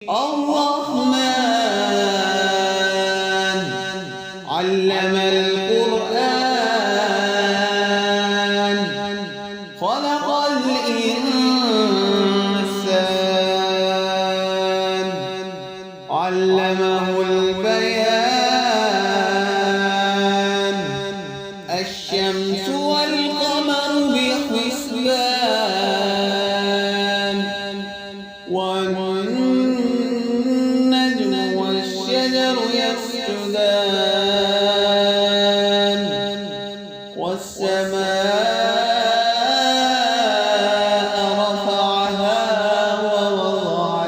الرحمن علم القرآن خلق الإنسان علمه البيان الشمس والقمر بحسبان والنجم والشجر يسجدان والسماء رفعها ووضع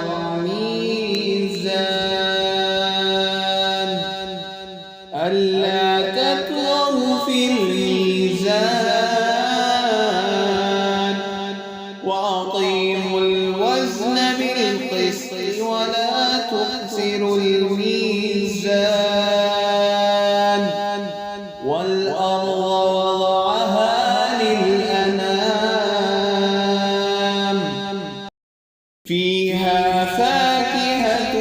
الميزان ألا تطغوا في الميزان وأقيموا الوزن بالقسط ولا تخسروا الميزان والأرض وضعها للأنام فيها فاكهة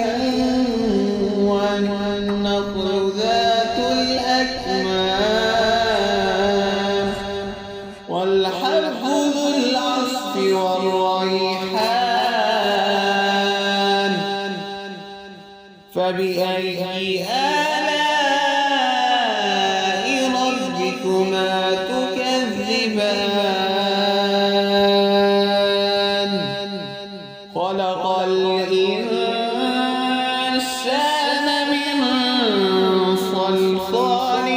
والنخل ذات الأكمام والحب ذو العصف والريحان فبأي آلاء ربكما تكذبان خلق الإنسان من صلصال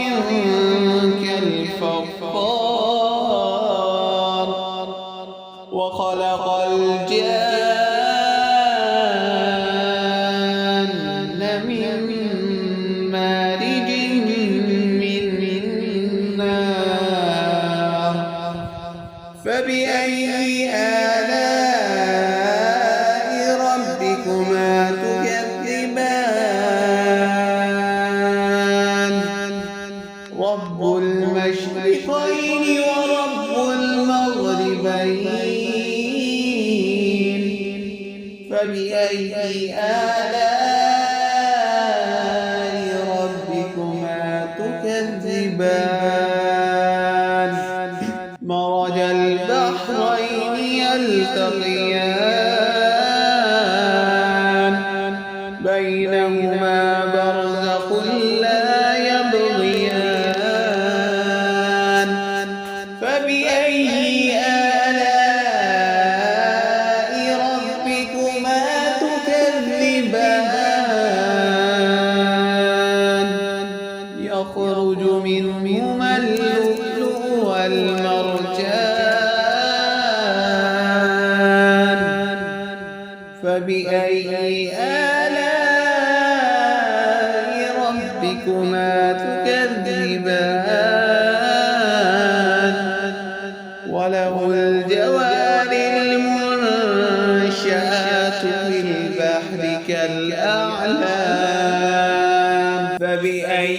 كالفخار وخلق الجان من مارج من نار فبأي آلاء ربكما تكذبان رب المشرقين ورب المغربين فبأي آلاء ربكما تكذبان مرج البحرين يلتقيان بينهما برزخ لا يبغيان فبأي آلاء ربكما تكذبان يخرج منهما اللؤلؤ والمرجان فبأي آلاء ربكما تكذبان وله الجوار المنشآت في البحر كالأعلام فبأي